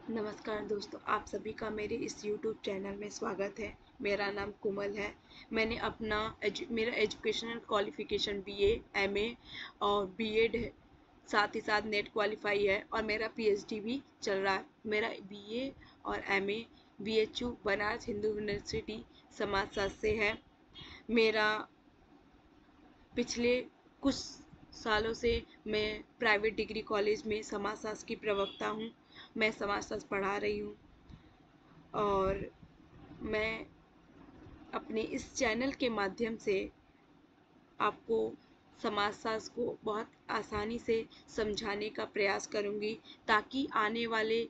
नमस्कार दोस्तों, आप सभी का मेरे इस YouTube चैनल में स्वागत है। मेरा नाम कोमल है। मैंने मेरा एजुकेशनल क्वालिफिकेशन BA, MA और B.Ed है। साथ ही साथ नेट क्वालिफाई है और मेरा PhD भी चल रहा है। मेरा BA और MA BHU Banaras Hindu university समाजशास्त्र से है। मेरा पिछले कुछ सालों से मैं प्राइवेट डिग्री कॉलेज में समाजशास्त्र की प्रवक्ता हूँ। मैं समाजशास्त्र पढ़ा रही हूँ और मैं अपने इस चैनल के माध्यम से आपको समाजशास्त्र को बहुत आसानी से समझाने का प्रयास करूँगी, ताकि आने वाले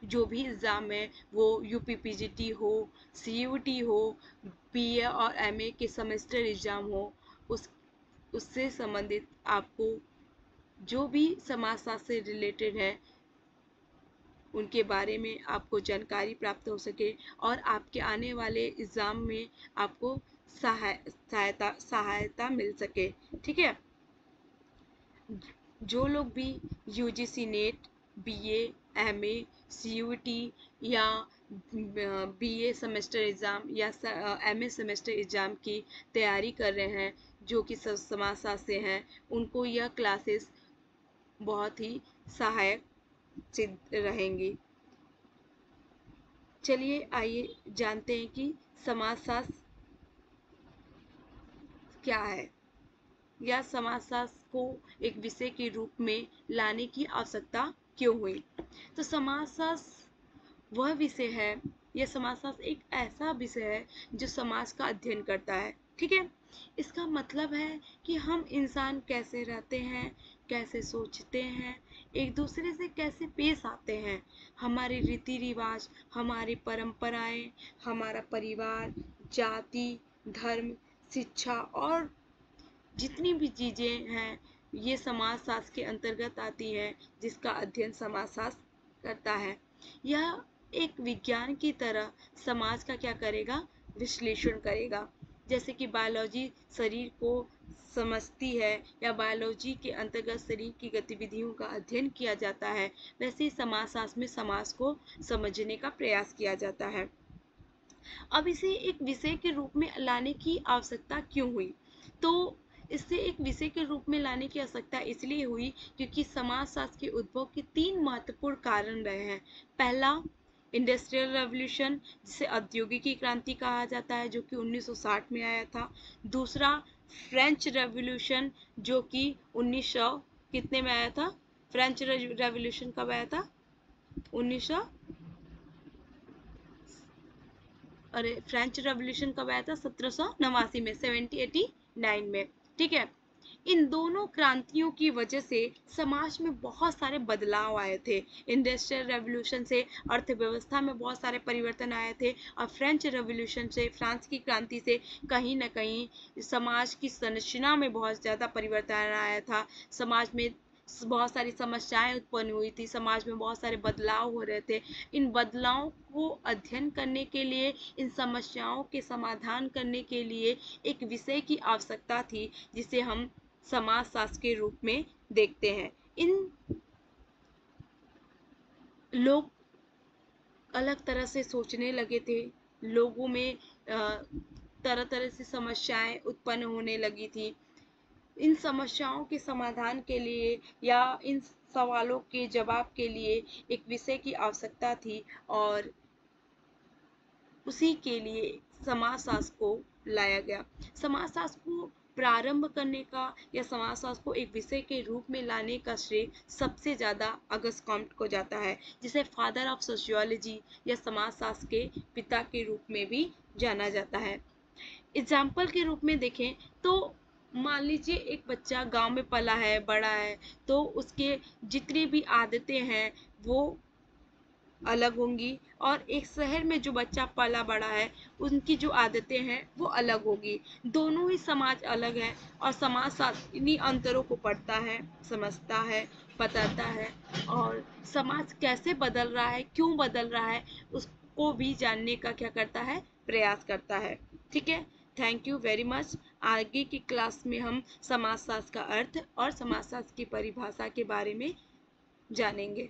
जो भी एग्ज़ाम है वो UPPGT हो, CUT हो, BA और MA के सेमेस्टर एग्ज़ाम हो, उससे संबंधित आपको जो भी समाजशास्त्र से रिलेटेड है उनके बारे में आपको जानकारी प्राप्त हो सके और आपके आने वाले एग्ज़ाम में आपको सहायता मिल सके। ठीक है। जो लोग भी UGC net, BA, MA, CUT या BA सेमेस्टर एग्ज़ाम या MA सेमेस्टर एग्ज़ाम की तैयारी कर रहे हैं, जो कि समाजशास्त्र से हैं, उनको यह क्लासेस बहुत ही सहायक सिद्ध रहेंगी। चलिए आइए जानते हैं कि समाजशास्त्र क्या है या समाजशास्त्र को एक विषय के रूप में लाने की आवश्यकता क्यों हुई। तो समाजशास्त्र वह विषय है या समाजशास्त्र एक ऐसा विषय है जो समाज का अध्ययन करता है। ठीक है। इसका मतलब है कि हम इंसान कैसे रहते हैं, कैसे सोचते हैं, एक दूसरे से कैसे पेश आते हैं, हमारे रीति रिवाज, हमारी परंपराएं, हमारा परिवार, जाति, धर्म, शिक्षा और जितनी भी चीज़ें हैं ये समाजशास्त्र के अंतर्गत आती हैं, जिसका अध्ययन समाजशास्त्र करता है। यह एक विज्ञान की तरह समाज का क्या करेगा, विश्लेषण करेगा। जैसे कि बायोलॉजी शरीर को समझती है या बायोलॉजी के अंतर्गत शरीर की गतिविधियों का अध्ययन किया जाता है, वैसे ही समाजशास्त्र में समाज को समझने का प्रयास किया जाता है। अब इसे एक विषय के रूप में लाने की आवश्यकता क्यों हुई? तो इससे एक विषय के रूप में लाने की आवश्यकता इसलिए हुई क्योंकि समाजशास्त्र के उद्भव के 3 महत्वपूर्ण कारण रहे हैं। पहला, इंडस्ट्रियल रेवोल्यूशन, जिसे औद्योगिकी क्रांति कहा जाता है, जो कि 1960 में आया था। दूसरा, फ्रेंच रेवोल्यूशन, जो कि 1900 कितने में आया था? फ्रेंच रेवोल्यूशन कब आया था? 1900 अरे फ्रेंच रेवोल्यूशन कब आया था? 1789 में, 1789 में। ठीक है। इन दोनों क्रांतियों की वजह से समाज में बहुत सारे बदलाव आए थे। इंडस्ट्रियल रेवोल्यूशन से अर्थव्यवस्था में बहुत सारे परिवर्तन आए थे और फ्रेंच रेवोल्यूशन से, फ्रांस की क्रांति से कहीं ना कहीं समाज की संरचना में बहुत ज़्यादा परिवर्तन आया था। समाज में बहुत सारी समस्याएं उत्पन्न हुई थी, समाज में बहुत सारे बदलाव हो रहे थे। इन बदलावों को अध्ययन करने के लिए, इन समस्याओं के समाधान करने के लिए एक विषय की आवश्यकता थी, जिसे हम समाजशास्त्र के रूप में देखते हैं। इन लोग अलग तरह से सोचने लगे थे, लोगों में तरह तरह से समस्याएं उत्पन्न होने लगी थी। इन समस्याओं के समाधान के लिए या इन सवालों के जवाब के लिए एक विषय की आवश्यकता थी और उसी के लिए समाजशास्त्र को लाया गया। समाजशास्त्र को प्रारंभ करने का या समाजशास्त्र को एक विषय के रूप में लाने का श्रेय सबसे ज़्यादा अगस्त कॉम्ट को जाता है, जिसे फादर ऑफ सोशियोलॉजी या समाजशास्त्र के पिता के रूप में भी जाना जाता है। एग्जाम्पल के रूप में देखें तो मान लीजिए एक बच्चा गांव में पला है, बड़ा है, तो उसके जितनी भी आदतें हैं वो अलग होंगी, और एक शहर में जो बच्चा पला बड़ा है उनकी जो आदतें हैं वो अलग होगी। दोनों ही समाज अलग है और समाजशास्त्र इन्हीं अंतरों को पढ़ता है, समझता है, बताता है और समाज कैसे बदल रहा है, क्यों बदल रहा है, उसको भी जानने का क्या करता है, प्रयास करता है। ठीक है। Thank you very much. आगे की क्लास में हम समाजशास्त्र का अर्थ और समाजशास्त्र की परिभाषा के बारे में जानेंगे।